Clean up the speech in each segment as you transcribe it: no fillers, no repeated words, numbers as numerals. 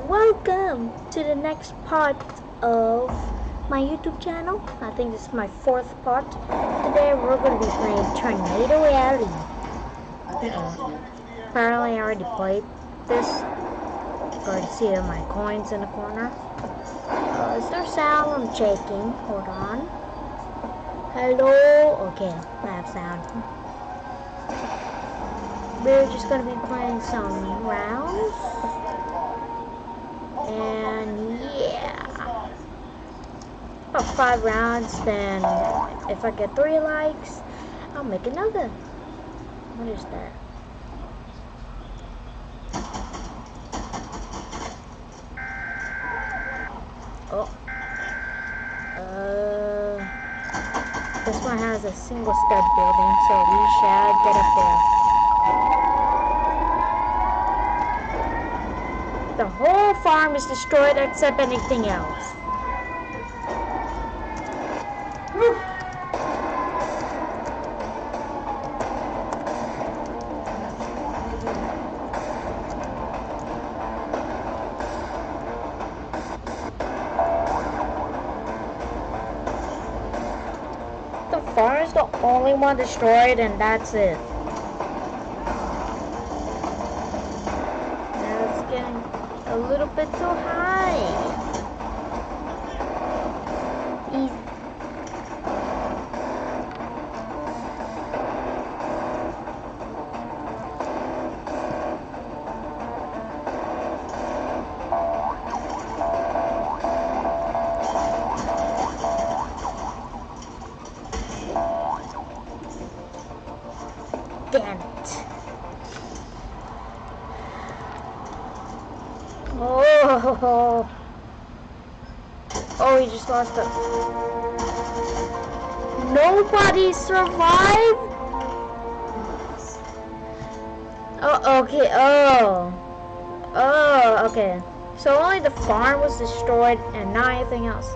Welcome to the next part of my YouTube channel. I think this is my fourth part. Today we're going to be playing Tornado Alley. Apparently I already played this. You can see my coins in the corner. Is there sound? I'm checking. Hold on. Hello? Okay, I have sound. We're just going to be playing some rounds. And yeah, about 5 rounds. Then if I get 3 likes, I'll make another. What is that? Oh, this one has a single stud building, so we shall get up there. The whole farm is destroyed except anything else. The farm is the only one destroyed, and that's it. Now it's getting a little bit too high. Easy. Damn it. Oh, oh, he just lost it. Nobody survived? Oh, okay, oh, okay. So only the farm was destroyed and not anything else.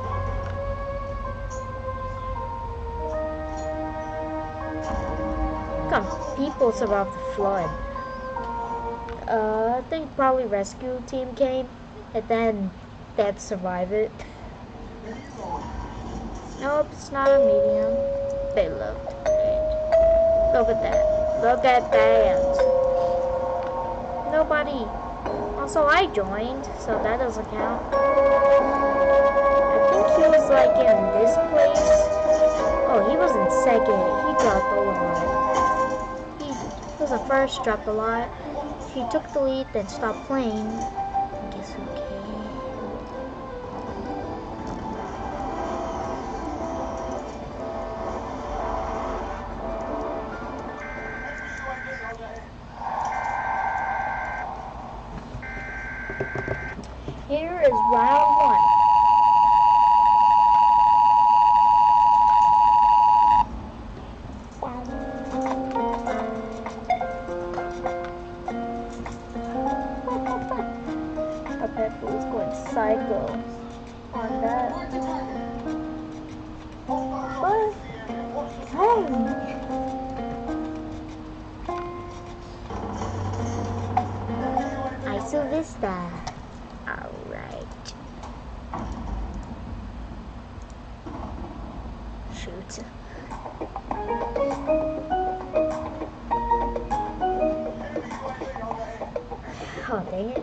Come, people survived the flood. I think probably rescue team came and then they'd survive it. Nope, it's not a medium. They looked. Look at that. Look at that. Nobody. Also, I joined, so that doesn't count. I think he was like in this place. Oh, he was in second. He dropped a lot. He was the first, dropped a lot. He took the lead, then stopped playing. Guess who came? Here is round 1. I bet who's going psycho on that. What? Hey! Iso Vista. Alright. Shoot. Oh, dang it.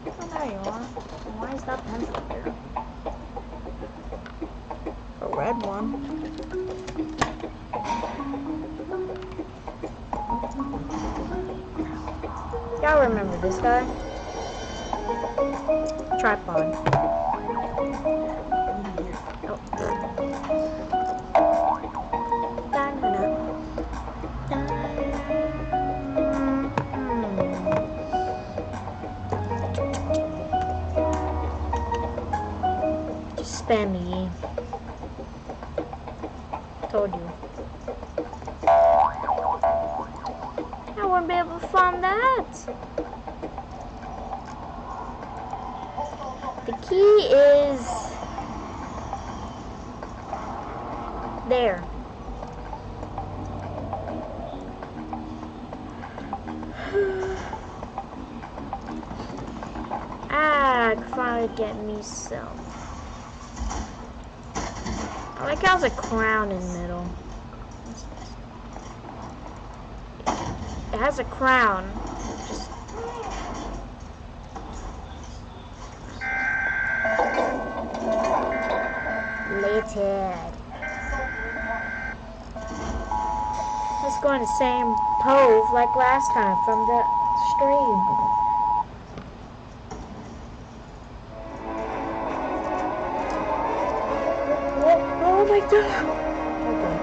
Oh, there you are. Why is that pencil here? A red one. Y'all remember this guy? Tripod. Oh. Just spam me. Told you. I wouldn't be able to find that. The key is there. I could finally get me some. I like how there's a crown in the middle. It has a crown. Just related. Let's go in the same pose like last time from the stream. Oh my god! Okay.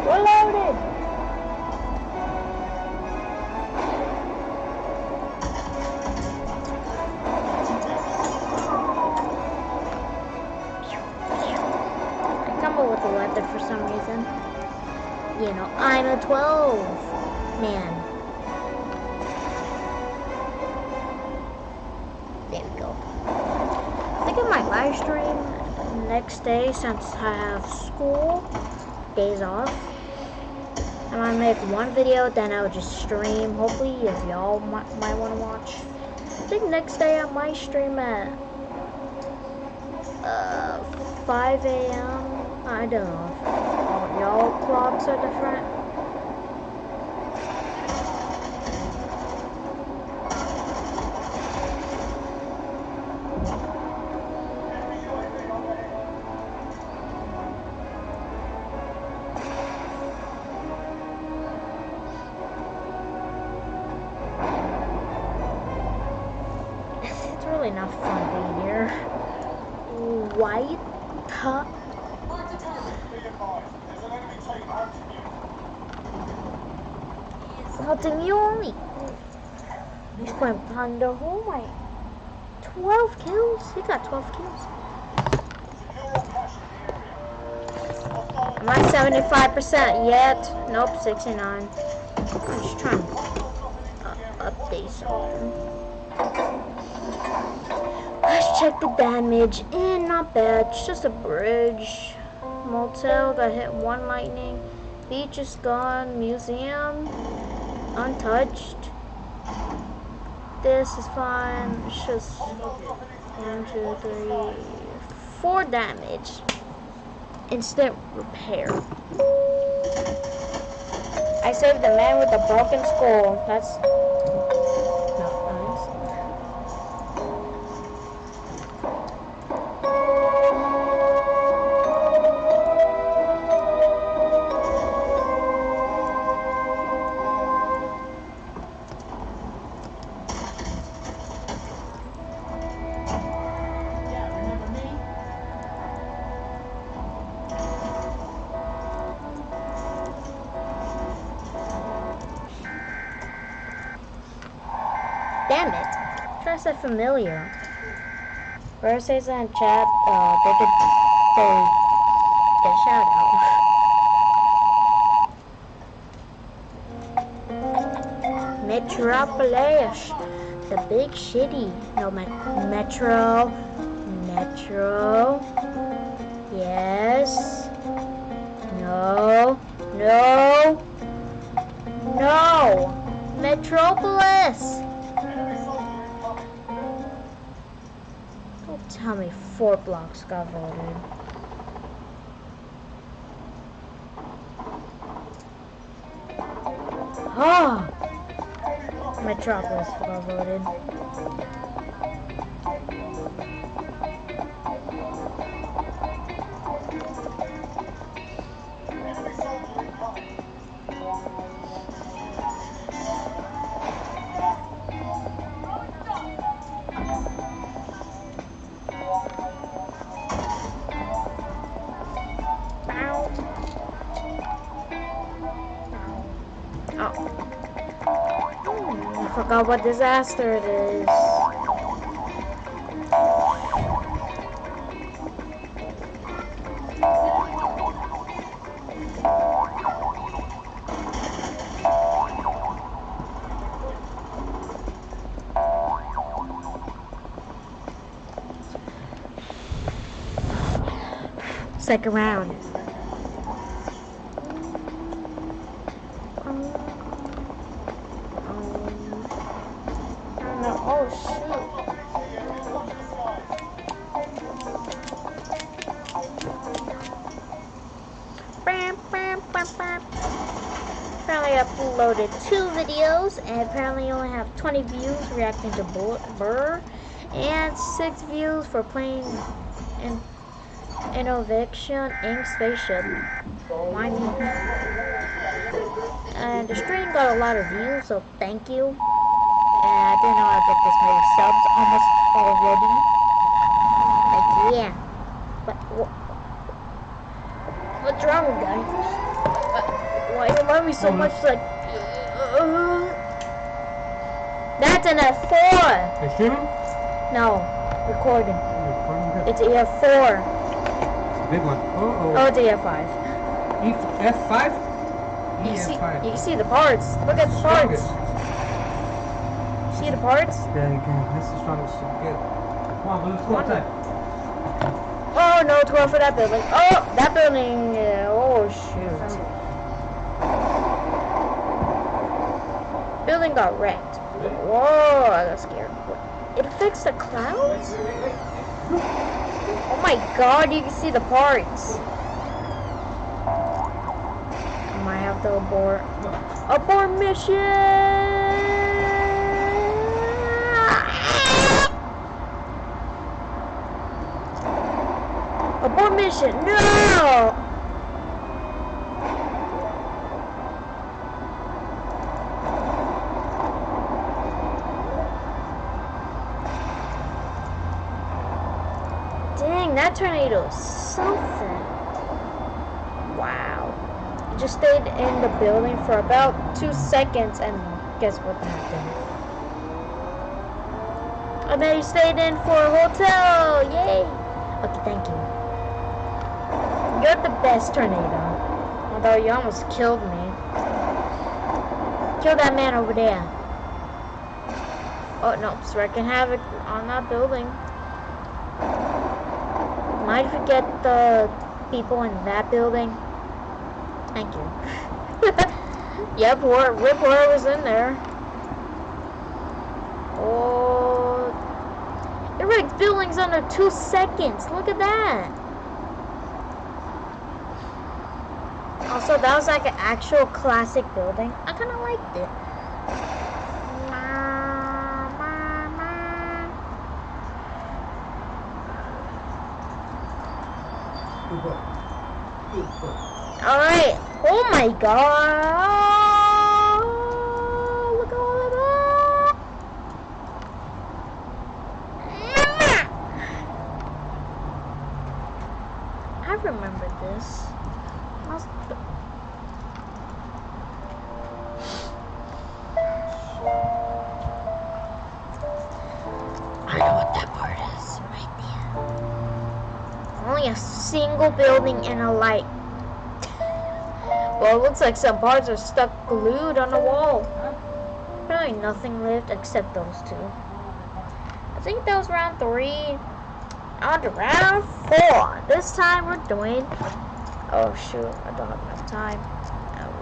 We're loaded! I come up with 11 for some reason. You know, I'm a 12 man. There we go. I think I might live stream next day since I have school days off. I might make one video, then I'll just stream. Hopefully, if y'all might want to watch. I think next day I might stream at 5 a.m. I don't know if all y'all clocks are different. It's really not fun being here. White top. Hunting you only. He's playing Panda. Oh my. 12 kills? He got 12 kills. Am I 75% yet? Nope, 69. I'm just trying to update something. Let's check the damage. And not bad. It's just a bridge. Motel got hit one lightning. Beach is gone. Museum untouched. This is fine. It's just 1, 2, 3, 4 damage. Instant repair. I saved the man with the broken skull. That's not nice. Damn it. Try to say familiar. Whoever says that in chat, they get a shout out. Metropolis. The big shitty. No, Metro. Metro. Yes. No. No. No. Metropolis. Don't tell me 4 blocks got voted. Oh! Metropolis got voted. forgot what disaster it is. Second round. Oh shoot. Apparently I uploaded 2 videos and apparently only have 20 views reacting to Burr and 6 views for playing Innovation Inc. Spaceship. Why me? And the stream got a lot of views, so thank you. And I didn't know I'd get this many subs almost already. Like, yeah. But what's wrong with guys? Why you love me so much? Like, that's an F4. Are you streaming? No, recording. It's EF4. It's a big one. Oh, it's EF5. F5? You can see the parts. Look at the parts. See the parts? Yeah, you can. This is strongest. Good. Come on, let's go outside. Oh no, 12 for that building. Oh, that building. Oh shoot. Building got wrecked. Whoa, I got scared. It affects the clouds? Oh my god, you can see the parts. I might have to abort. Abort mission! Abort mission! No! Dang, that tornado is something. Wow. It just stayed in the building for about 2 seconds and guess what happened? And then he stayed in for a hotel! Yay! Okay, thank you. You're the best tornado. Although you almost killed me. Kill that man over there. Oh no, it's wreaking havoc on that building. Might forget the people in that building. Thank you. Yep, Rip Horror was in there. Oh, it wrecked buildings under 2 seconds. Look at that. Also, that was like an actual classic building. I kind of liked it. Alright. Oh my god. Look at all of that. I remember this. I know what that part is right there. Only a single building and a light. Well, it looks like some parts are stuck glued on the wall. Apparently nothing lived except those 2. I think that was round 3. On to round 4. This time we're doing... Oh shoot, I don't have enough time. Oh.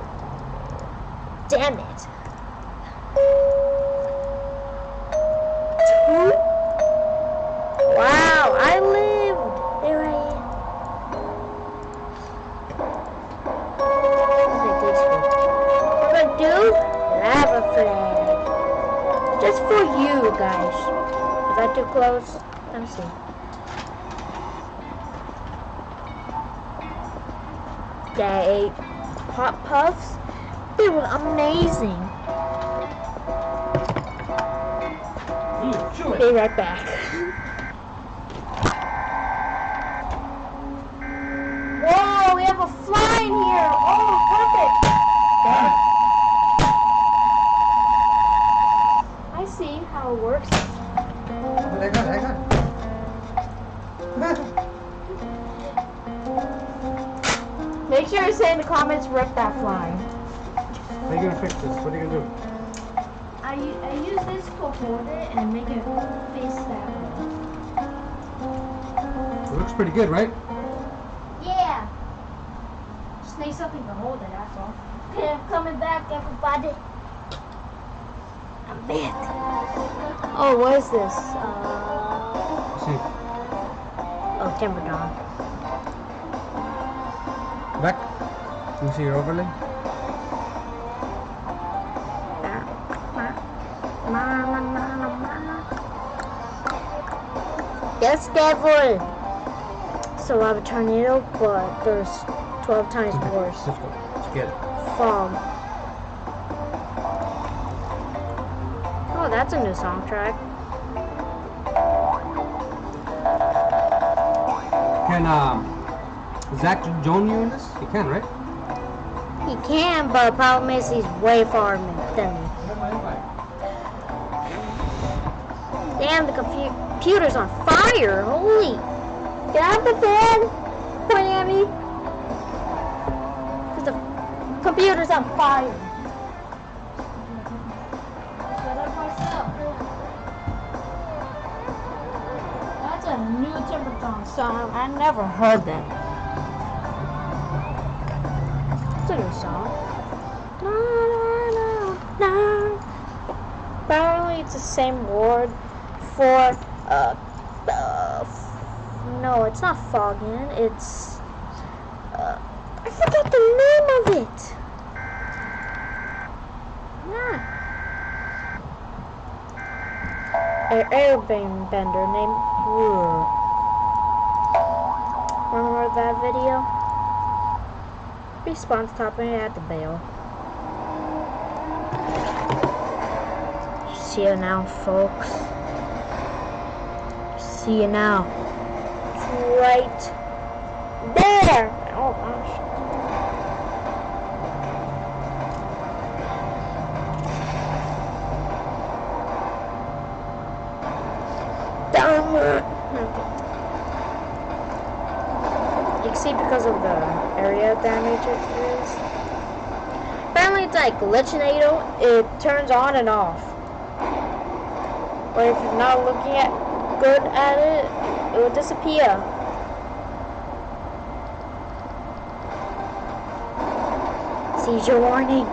Damn it. 2? Wow, I lived. There I am. Do lava flag just for you guys. Is that too close? Let me see. They Pop Puffs. They were amazing. Be right back. Whoa, we have a fly in here. Oh, perfect. how it works? But I got it. Make sure you say in the comments, rip that fly. How are you gonna fix this? What are you gonna do? I use this to hold it and make it face that way. It looks pretty good, right? Yeah. Just need something to hold it, that's all. Okay, I'm coming back, everybody. I'm back. Oh, what is this? Let's see. Oh, Timber Dawn. Back. Let me see your overlay. Yes, devil. So I have a tornado, but there's 12 times worse. Let's go. Let's get it. Fog. Oh, that's a new song track. Can Zach join you in this? He can, right? He can, but the problem is he's way far than me. Damn, the computer's on fire. Holy. Get out the fan. Pointing at me. Because the computer's on fire. Shut up myself. That's a new Timberton song. I never heard that. It's a new song. Na, na, na, na. Apparently it's the same word for no, it's not fogging. It's I forgot the name of it. Yeah. An airbender named Brewer. Remember that video? Respawn stopping at the bell. See you now, folks. See you now. It's right there. Oh gosh. Damn it. You can see because of the area damage it is. Apparently it's like Glitchnado. It turns on and off. Or if you're not looking at good at it, it will disappear. Seizure warning.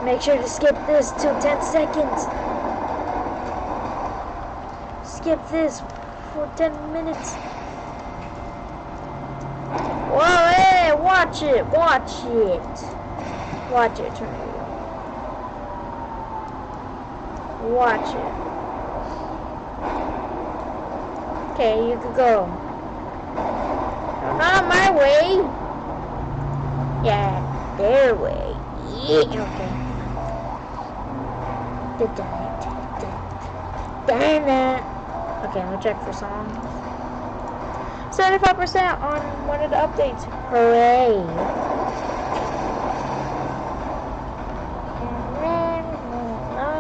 Make sure to skip this till 10 seconds. Skip this for 10 minutes. Whoa, hey, watch it, watch it. Watch it, tornado. Watch it. Okay, you could go. Not my way. Yeah, their way. Yeah, okay. Damn it. Okay, let me check for songs. 75% on one of the updates. Hooray.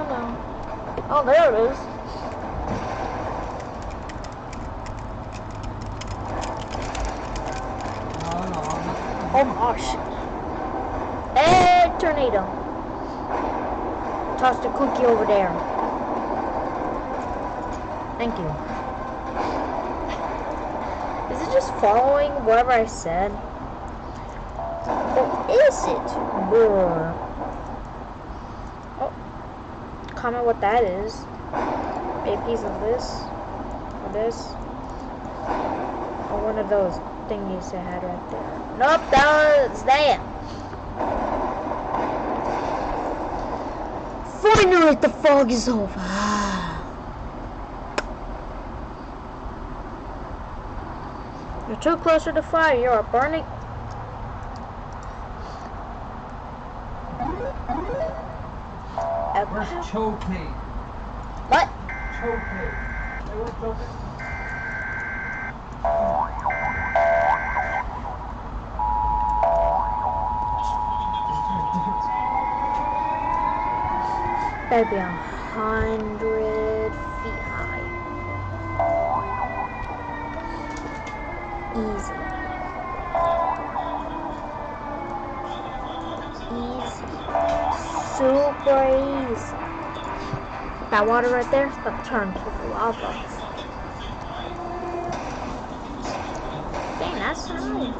No. Oh, there it is. Oh gosh. Hey, tornado. Toss the cookie over there. Thank you. Is it just following whatever I said? Or is it? Oh. Comment what that is. A piece of this. Or this. Or one of those thingies I had right there. Nope, that was that. Finally, the fog is over. You're too close to the fire. You are burning. Where's Chokey? What? Chokey. Hey, where's Chokey? Baby, 100 feet high. Easy. Easy. Super easy. That water right there, that turned to lava. Dang, that's high.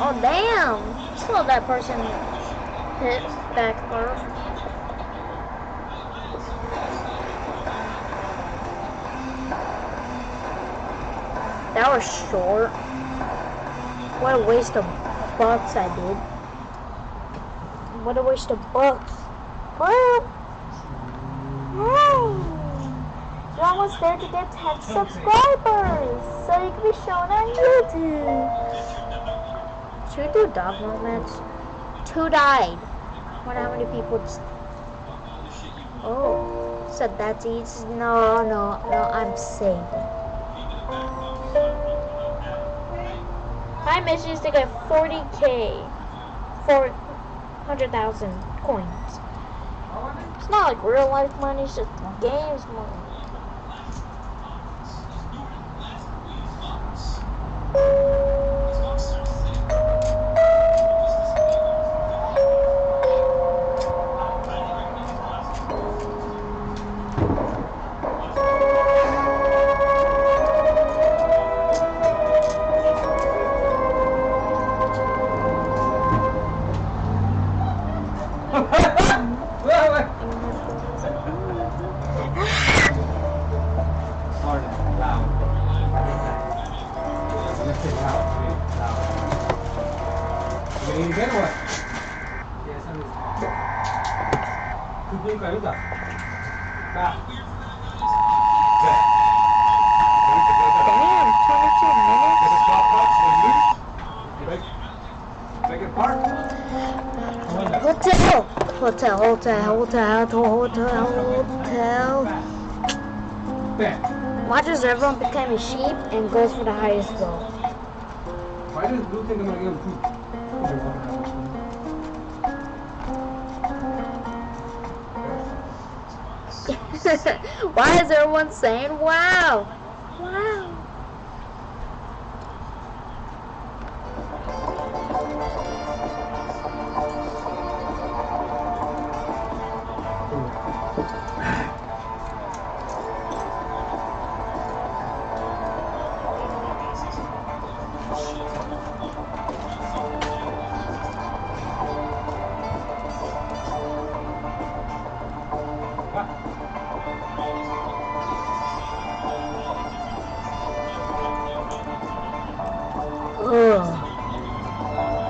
Oh damn! Saw that person hit back first. That was short. What a waste of bucks I did. What a waste of bucks. Woo! Woo! You're almost there to get 10 subscribers, so you can be shown on YouTube. Should we do dog moments? 2 died. Wonder how many people just... Oh, said that's easy. No, I'm safe. My mission is to get 40k. 400,000 coins. It's not like real life money, it's just games money. Damn, 22 minutes? Hotel. Watches everyone become a sheep and goes for the highest goal. Why does Blue think I'm gonna give him food? Why is everyone saying wow? Wow.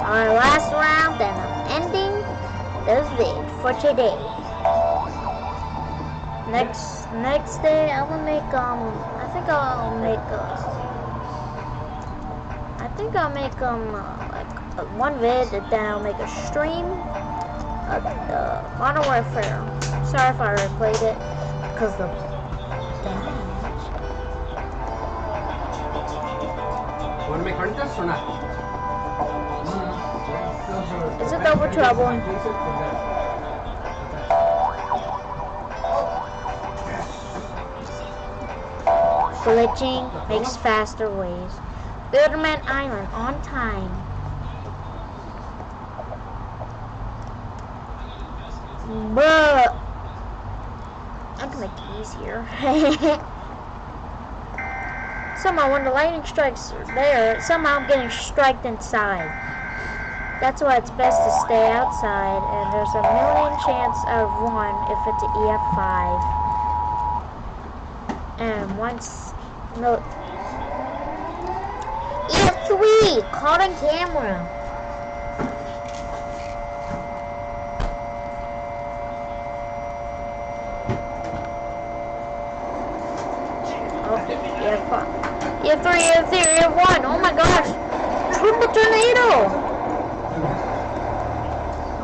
Our last round, and I'm ending this vid for today. Next day, I'm gonna make like one vid, and then I'll make a stream of Modern Warfare. Sorry if I replayed it because the damage. Want to make carnitas or not? Is it double trouble? Glitching makes faster ways. Bilderman Island on time. But I can make it easier. Somehow when the lightning strikes there, somehow I'm getting striked inside. That's why it's best to stay outside, and there's a million chance out of 1 if it's an EF5. And once, no, EF3, caught on camera. Oh, EF3, EF1, oh my gosh, triple tornado.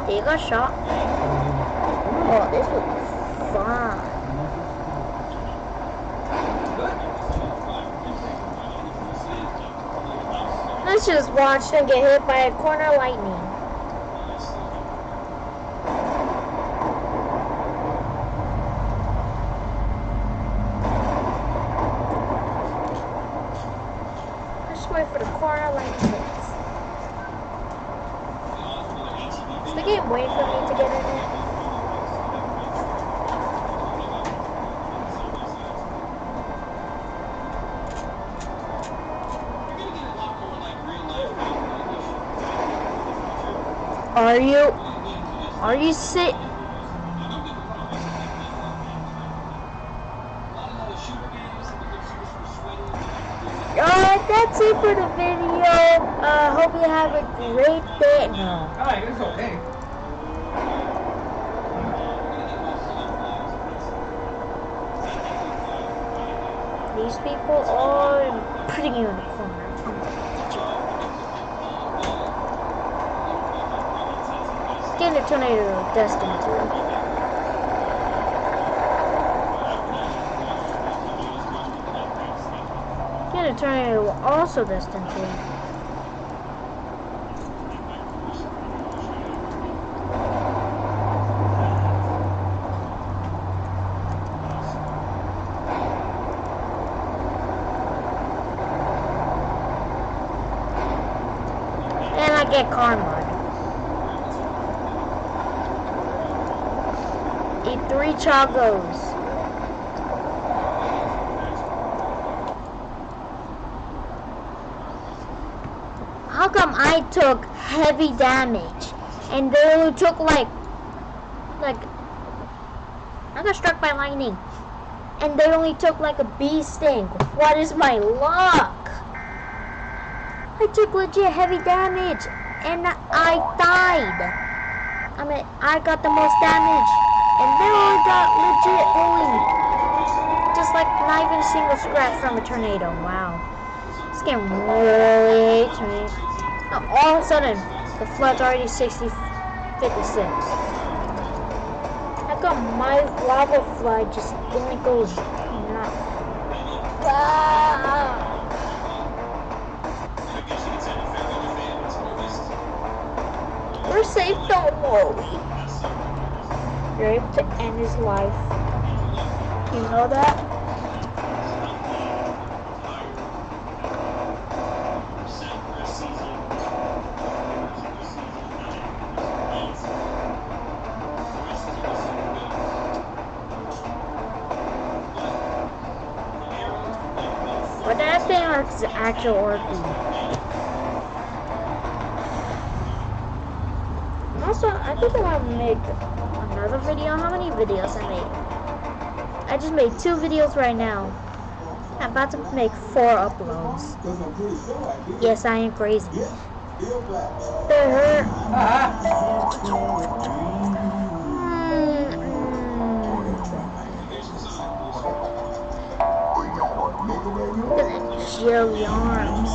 You got shot. Oh, this was fun. Let's just watch them get hit by a corner lightning. Let's wait for the corner lightning hits. Is the game waiting for me to get in it? Are you sick? Alright, that's it for the video. Hope you have a great day. No. Alright, it's okay. These people are putting you in the corner. Get a tornado destined to. Get a tornado also destined to. And I get karma. Eat 3 chocos. How come I took heavy damage and they only took like I got struck by lightning and they only took like a bee sting? What is my luck? I took legit heavy damage and I died. I mean, I got the most damage and they only got legit just like not even a single scratch from a tornado. Wow. This game really hates me. All of a sudden, the flood's already 56. How come my lava flood just only goes nuts? We're safe, don't worry. You're able to end his life. You know that? But that thing is actual orky. Also, I think I want to make another video. How many videos I made? I just made 2 videos right now. I'm about to make 4 uploads. Yes, I am crazy. They hurt. Look at that jelly arms.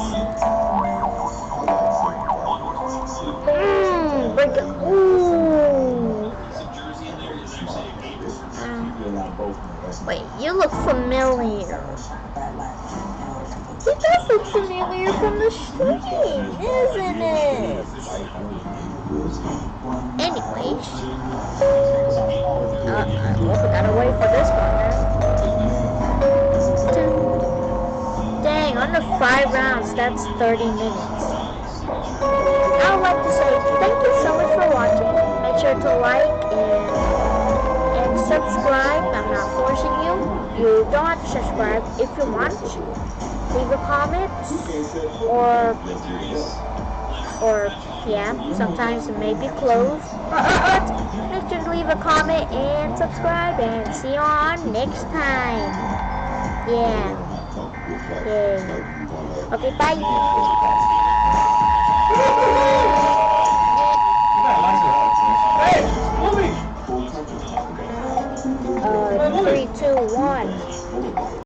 Break it. Ooh. Wait, you look familiar. He does look familiar from the stream, isn't it? Anyways. Well, we gotta wait for this one now. Dang, under 5 rounds, that's 30 minutes. I would like to say thank you so much for watching. Make sure to like and subscribe. I'm not forcing you. You don't have to subscribe if you want. Leave a comment or yeah, sometimes it may be closed. But make sure to leave a comment and subscribe and see you on next time. Yeah. Okay, bye. Hey, 3, 2, 1.